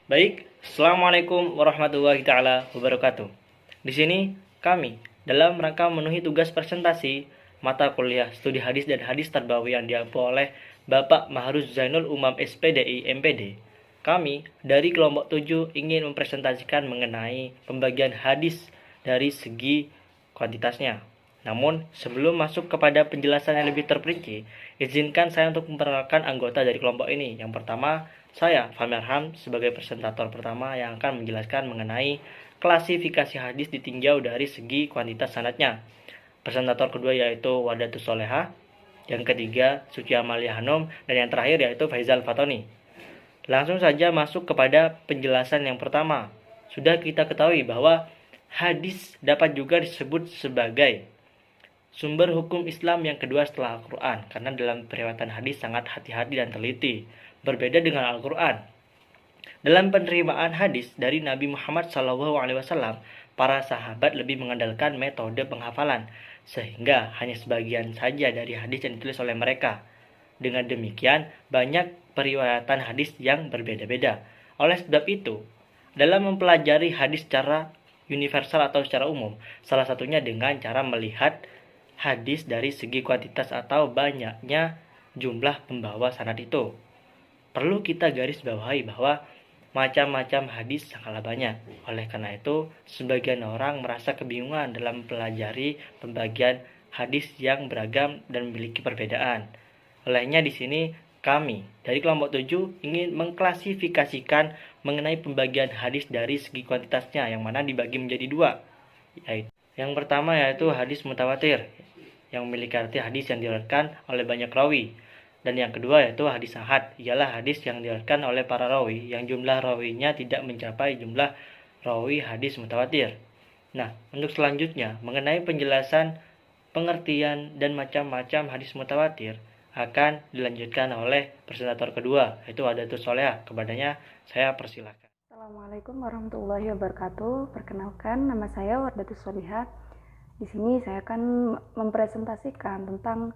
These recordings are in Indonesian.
Baik, Assalamualaikum warahmatullahi taala wabarakatuh. Di sini kami dalam rangka memenuhi tugas presentasi mata kuliah studi hadis dan hadis tarbawi yang diampu oleh Bapak Mahruz Zainul Umam SPDI MPD. Kami dari kelompok 7 ingin mempresentasikan mengenai pembagian hadis dari segi kuantitasnya. Namun, sebelum masuk kepada penjelasan yang lebih terperinci, izinkan saya untuk memperkenalkan anggota dari kelompok ini. Yang pertama, saya, Fahmi Arham, sebagai presentator pertama yang akan menjelaskan mengenai klasifikasi hadis ditinjau dari segi kuantitas sanadnya. Presentator kedua yaitu Wadatus Soleha, yang ketiga Suci Amalia Hanum, dan yang terakhir yaitu Faizal Fatoni. Langsung saja masuk kepada penjelasan yang pertama. Sudah kita ketahui bahwa hadis dapat juga disebut sebagai sumber hukum Islam yang kedua setelah Al-Quran, karena dalam periwayatan hadis sangat hati-hati dan teliti. Berbeda dengan Al-Quran, dalam penerimaan hadis dari Nabi Muhammad SAW, para sahabat lebih mengandalkan metode penghafalan, sehingga hanya sebagian saja dari hadis yang ditulis oleh mereka. Dengan demikian, banyak periwayatan hadis yang berbeda-beda. Oleh sebab itu, dalam mempelajari hadis secara universal atau secara umum, salah satunya dengan cara melihat hadis dari segi kuantitas atau banyaknya jumlah pembawa sanad itu. Perlu kita garis bawahi bahwa macam-macam hadis sangatlah banyak. Oleh karena itu, sebagian orang merasa kebingungan dalam mempelajari pembagian hadis yang beragam dan memiliki perbedaan. Olehnya di sini kami dari kelompok 7 ingin mengklasifikasikan mengenai pembagian hadis dari segi kuantitasnya, yang mana dibagi menjadi dua. Yang pertama yaitu hadis mutawatir, yang memiliki arti hadis yang diriwayatkan oleh banyak rawi. Dan yang kedua yaitu hadis ahad, ialah hadis yang diriwayatkan oleh para rawi yang jumlah rawinya tidak mencapai jumlah rawi hadis mutawatir. Nah, untuk selanjutnya mengenai penjelasan pengertian dan macam-macam hadis mutawatir akan dilanjutkan oleh presentator kedua, yaitu Wadatus Soleha. Kepadanya saya persilakan. Assalamualaikum warahmatullahi wabarakatuh. Perkenalkan, nama saya Wadatus Soleha. Di sini saya akan mempresentasikan tentang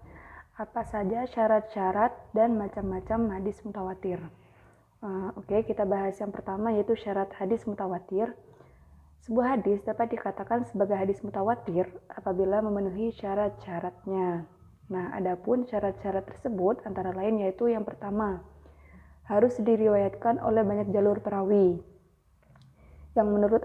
apa saja syarat-syarat dan macam-macam hadis mutawatir. Oke, kita bahas yang pertama yaitu syarat hadis mutawatir. Sebuah hadis dapat dikatakan sebagai hadis mutawatir apabila memenuhi syarat-syaratnya. Nah, adapun syarat-syarat tersebut antara lain yaitu yang pertama, harus diriwayatkan oleh banyak jalur perawi yang menurut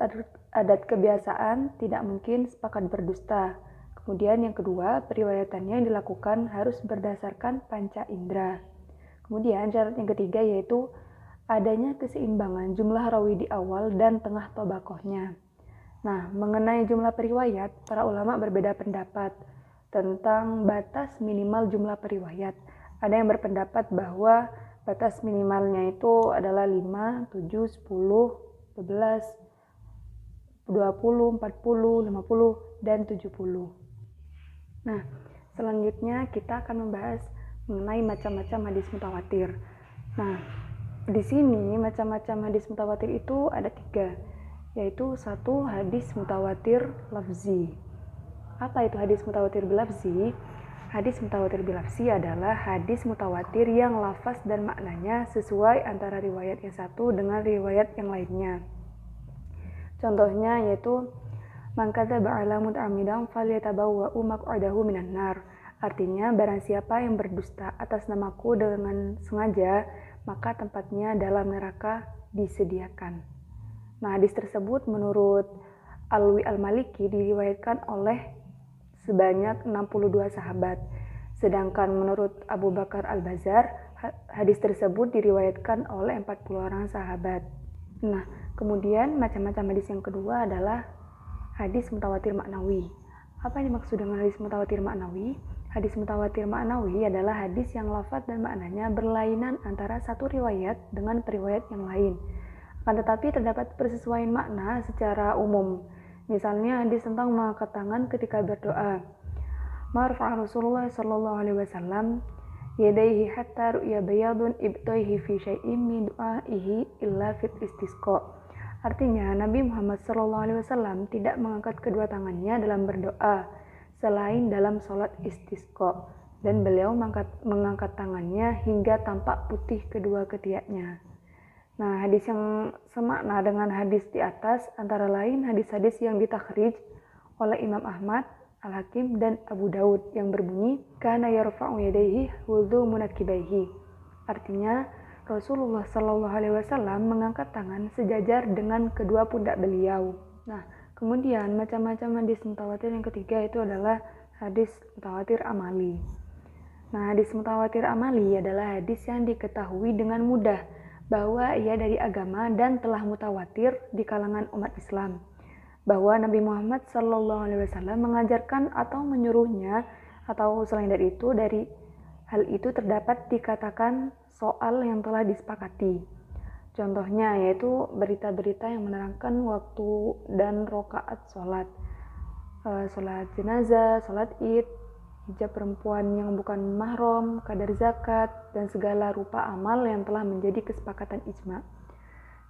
adat kebiasaan tidak mungkin sepakat berdusta. Kemudian yang kedua, periwayatannya yang dilakukan harus berdasarkan panca indera. Kemudian syarat yang ketiga yaitu adanya keseimbangan jumlah rawi di awal dan tengah tobakohnya. Nah, mengenai jumlah periwayat, para ulama berbeda pendapat tentang batas minimal jumlah periwayat. Ada yang berpendapat bahwa batas minimalnya itu adalah 5, 7, 10, 12, 20, 40, 50, dan 70. Nah, selanjutnya kita akan membahas mengenai macam-macam hadis mutawatir. Nah, di sini macam-macam hadis mutawatir itu ada 3, yaitu 1 hadis mutawatir lafzi. Apa itu hadis mutawatir bilafzi? Hadis mutawatir bilafzi adalah hadis mutawatir yang lafaz dan maknanya sesuai antara riwayat yang satu dengan riwayat yang lainnya. Contohnya yaitu man kadzaba 'ala muta'ammidan falyatabawwa'u maq'adahu minan nar. Artinya barang siapa yang berdusta atas namaku dengan sengaja, maka tempatnya dalam neraka disediakan. Nah, hadis tersebut menurut Alwi Al-Maliki diriwayatkan oleh sebanyak 62 sahabat. Sedangkan menurut Abu Bakar Al-Bazar, hadis tersebut diriwayatkan oleh 40 orang sahabat. Nah, kemudian macam-macam hadis yang kedua adalah hadis mutawatir maknawi. Apa yang dimaksud dengan hadis mutawatir maknawi? Hadis mutawatir maknawi adalah hadis yang lafaz dan maknanya berlainan antara satu riwayat dengan periwayat yang lain. Akan tetapi terdapat persesuaian makna secara umum. Misalnya hadis tentang mengangkat tangan ketika berdoa. Marfa'a Rasulullah sallallahu alaihi wasallam yadaihi hatta ru'ya bayadun ibtaihi fi syai'in min du'aihi illa fit istisqa. Artinya Nabi Muhammad sallallahu alaihi wasallam tidak mengangkat kedua tangannya dalam berdoa selain dalam sholat istisqa, dan beliau mengangkat tangannya hingga tampak putih kedua ketiaknya. Nah, hadis yang semakna dengan hadis di atas antara lain hadis-hadis yang ditakhrij oleh Imam Ahmad, Al-Hakim, dan Abu Daud yang berbunyi kana yarfa'u yadayhi wudhu munakibaihi. Artinya, Rasulullah Shallallahu Alaihi Wasallam mengangkat tangan sejajar dengan kedua pundak beliau. Nah, kemudian macam-macam hadis mutawatir yang ketiga itu adalah hadis mutawatir amali. Nah, hadis mutawatir amali adalah hadis yang diketahui dengan mudah bahwa ia dari agama dan telah mutawatir di kalangan umat Islam. Bahwa Nabi Muhammad SAW mengajarkan atau menyuruhnya, atau selain dari itu, dari hal itu terdapat dikatakan soal yang telah disepakati. Contohnya yaitu berita-berita yang menerangkan waktu dan rokaat sholat, sholat jenazah, sholat id, hijab perempuan yang bukan mahram, kadar zakat, dan segala rupa amal yang telah menjadi kesepakatan ijma.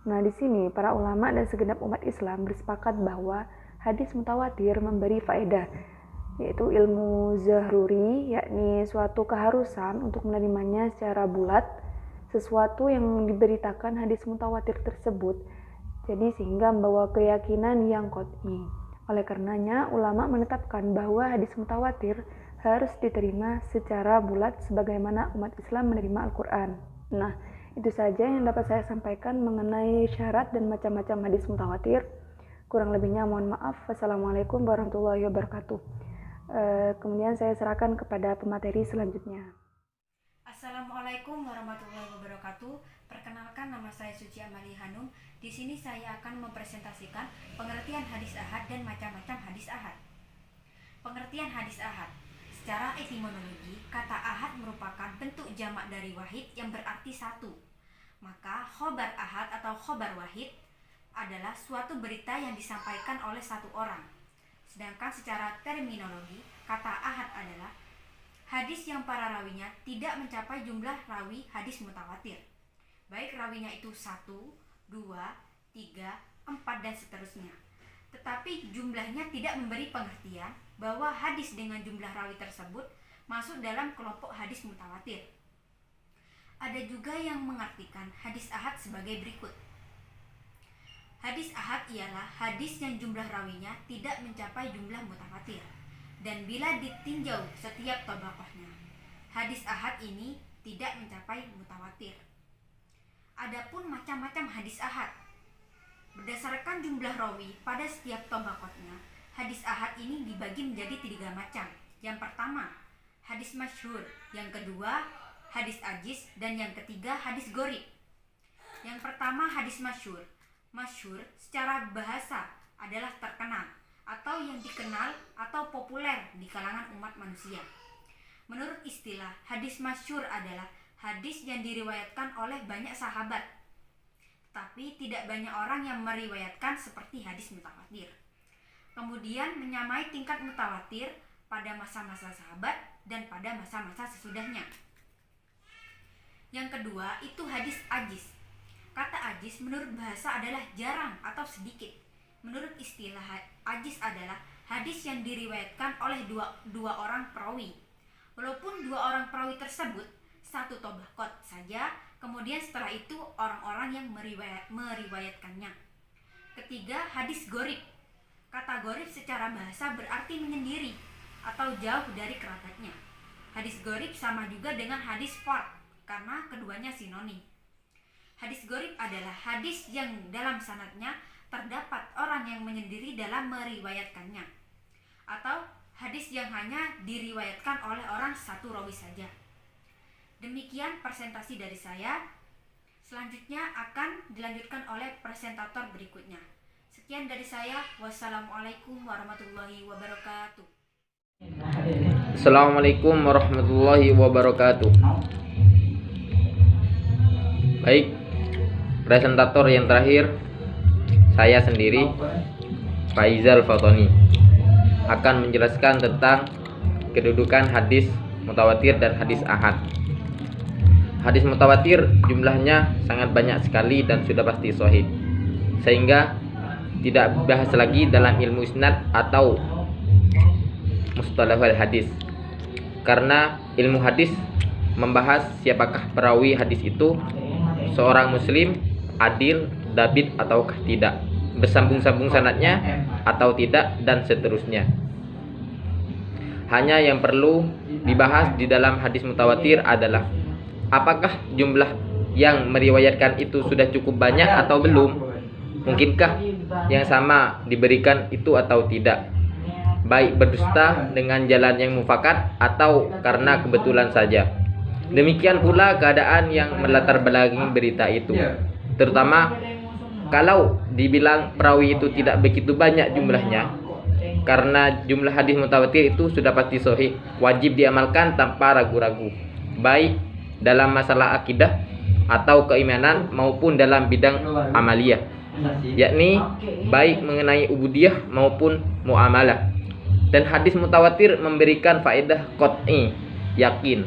Nah, di sini para ulama dan segenap umat Islam bersepakat bahwa hadis mutawatir memberi faedah, yaitu ilmu zahruri, yakni suatu keharusan untuk menerimanya secara bulat, sesuatu yang diberitakan hadis mutawatir tersebut, jadi sehingga membawa keyakinan yang qat'i. Oleh karenanya, ulama menetapkan bahwa hadis mutawatir harus diterima secara bulat sebagaimana umat Islam menerima Al-Quran. Nah, itu saja yang dapat saya sampaikan mengenai syarat dan macam-macam hadis mutawatir. Kurang lebihnya mohon maaf. Wassalamualaikum warahmatullahi wabarakatuh. Kemudian saya serahkan kepada pemateri selanjutnya. Assalamualaikum warahmatullahi wabarakatuh. Perkenalkan, nama saya Suci Amali Hanum. Di sini saya akan mempresentasikan pengertian hadis ahad dan macam-macam hadis ahad. Pengertian hadis ahad. Secara etimologi, kata ahad merupakan bentuk jamak dari wahid yang berarti satu. Maka khobar ahad atau khobar wahid adalah suatu berita yang disampaikan oleh satu orang. Sedangkan secara terminologi, kata ahad adalah hadis yang para rawinya tidak mencapai jumlah rawi hadis mutawatir. Baik rawinya itu 1, 2, 3, 4, dan seterusnya. Tetapi jumlahnya tidak memberi pengertian bahwa hadis dengan jumlah rawi tersebut masuk dalam kelompok hadis mutawatir. Ada juga yang mengartikan hadis ahad sebagai berikut. Hadis ahad ialah hadis yang jumlah rawinya tidak mencapai jumlah mutawatir, dan bila ditinjau setiap tabaqahnya, hadis ahad ini tidak mencapai mutawatir. Adapun macam-macam hadis ahad, berdasarkan jumlah rawi pada setiap tabaqahnya, hadis ahad ini dibagi menjadi 3 macam. Yang pertama, hadis masyhur. Yang kedua, hadis ajiz. Dan yang ketiga, hadis gharib. Yang pertama, hadis masyhur. Masyhur secara bahasa adalah terkenal atau yang dikenal atau populer di kalangan umat manusia. Menurut istilah, hadis masyhur adalah hadis yang diriwayatkan oleh banyak sahabat, tapi tidak banyak orang yang meriwayatkan seperti hadis mutawatir. Kemudian menyamai tingkat mutawatir pada masa-masa sahabat dan pada masa-masa sesudahnya. Yang kedua itu hadis ajiz. Kata ajiz menurut bahasa adalah jarang atau sedikit. Menurut istilah, ajiz adalah hadis yang diriwayatkan oleh dua orang perawi. Walaupun 2 orang perawi tersebut satu tabaqat saja, kemudian setelah itu orang-orang yang meriwayatkannya. Ketiga, hadis gharib. Kata gharib secara bahasa berarti menyendiri atau jauh dari kerabatnya. Hadis gharib sama juga dengan hadis fard karena keduanya sinonim. Hadis gharib adalah hadis yang dalam sanadnya terdapat orang yang menyendiri dalam meriwayatkannya, atau hadis yang hanya diriwayatkan oleh orang satu rawi saja. Demikian presentasi dari saya. Selanjutnya akan dilanjutkan oleh presentator berikutnya. Sekian dari saya. Wassalamualaikum warahmatullahi wabarakatuh. Assalamualaikum warahmatullahi wabarakatuh. Baik, presentator yang terakhir, saya sendiri, Faizal Fatoni, akan menjelaskan tentang kedudukan hadis mutawatir dan hadis ahad. Hadis mutawatir jumlahnya sangat banyak sekali dan sudah pasti sahih, sehingga tidak bahas lagi dalam ilmu isnad atau mustalahul hadis, karena ilmu hadis membahas siapakah perawi hadis itu, seorang muslim adil, dabit ataukah tidak, bersambung-sambung sanadnya atau tidak, dan seterusnya. Hanya yang perlu dibahas di dalam hadis mutawatir adalah apakah jumlah yang meriwayatkan itu sudah cukup banyak atau belum? Mungkinkah yang sama diberikan itu atau tidak? Baik berdusta dengan jalan yang mufakat atau karena kebetulan saja. Demikian pula keadaan yang melatar belakangi berita itu. Terutama kalau dibilang perawi itu tidak begitu banyak jumlahnya, karena jumlah hadis mutawatir itu sudah pasti sahih, wajib diamalkan tanpa ragu-ragu, baik dalam masalah akidah atau keimanan maupun dalam bidang amaliyah, yakni baik mengenai ubudiyah maupun muamalah. Dan hadis mutawatir memberikan faedah qat'i, yakin,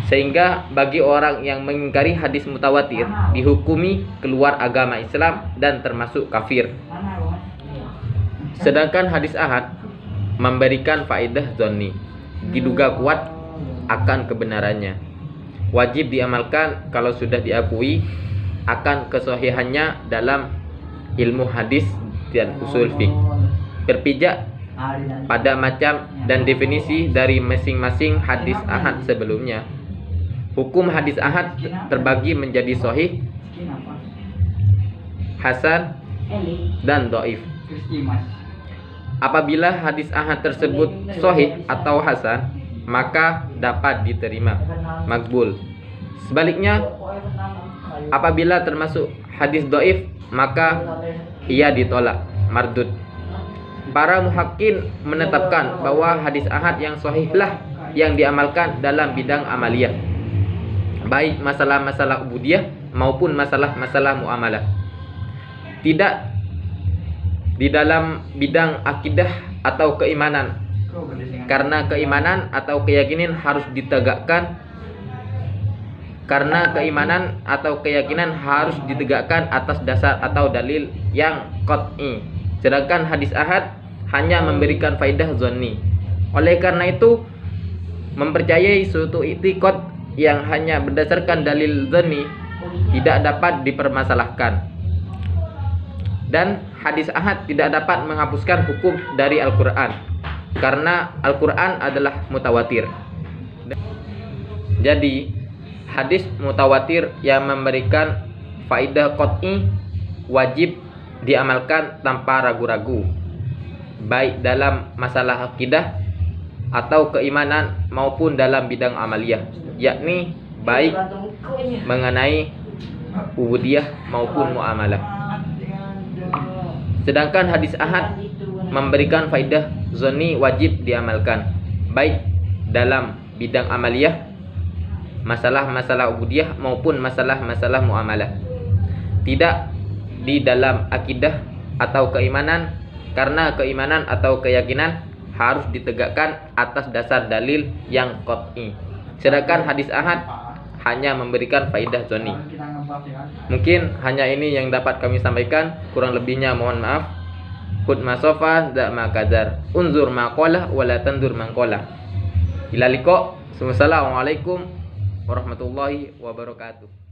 sehingga bagi orang yang mengingkari hadis mutawatir dihukumi keluar agama Islam dan termasuk kafir. Sedangkan hadis ahad memberikan faedah zonni, diduga kuat akan kebenarannya, wajib diamalkan kalau sudah diakui akan kesahihannya dalam ilmu hadis dan usul fiqh. Berpijak pada macam dan definisi dari masing-masing hadis ahad sebelumnya. Hukum hadis ahad terbagi menjadi sahih, hasan, dan dhaif. Apabila hadis ahad tersebut sahih atau hasan, maka dapat diterima, makbul. Sebaliknya, apabila termasuk hadis dhaif, maka ia ditolak, mardud. Para muhakkin menetapkan bahwa hadis ahad yang sahihlah yang diamalkan dalam bidang amaliyah, baik masalah-masalah ubudiyah maupun masalah-masalah muamalah. Tidak di dalam bidang akidah atau keimanan, karena keimanan atau keyakinan harus ditegakkan atas dasar atau dalil yang qat'i. Sedangkan hadis ahad hanya memberikan faedah zonni. Oleh karena itu, mempercayai suatu i'tiqad yang hanya berdasarkan dalil zonni tidak dapat dipermasalahkan. Dan hadis ahad tidak dapat menghapuskan hukum dari Al-Quran, karena Al-Quran adalah mutawatir. Jadi hadis mutawatir yang memberikan faedah qat'i wajib diamalkan tanpa ragu-ragu, baik dalam masalah akidah atau keimanan maupun dalam bidang amaliyah, yakni baik mengenai ubudiyah maupun muamalah. Sedangkan hadis ahad memberikan faedah zonni wajib diamalkan, baik dalam bidang amaliyah, masalah-masalah ubudiyah maupun masalah-masalah muamalah. Tidak di dalam akidah atau keimanan, karena keimanan atau keyakinan harus ditegakkan atas dasar dalil yang qat'i. Sedangkan hadis ahad hanya memberikan faedah zonni. Mungkin hanya ini yang dapat kami sampaikan, kurang lebihnya mohon maaf. Khud ma sofa da ma kadar, unzur ma qala wa la tandur man qala. Ila liqa. Wassalamualaikum warahmatullahi wabarakatuh.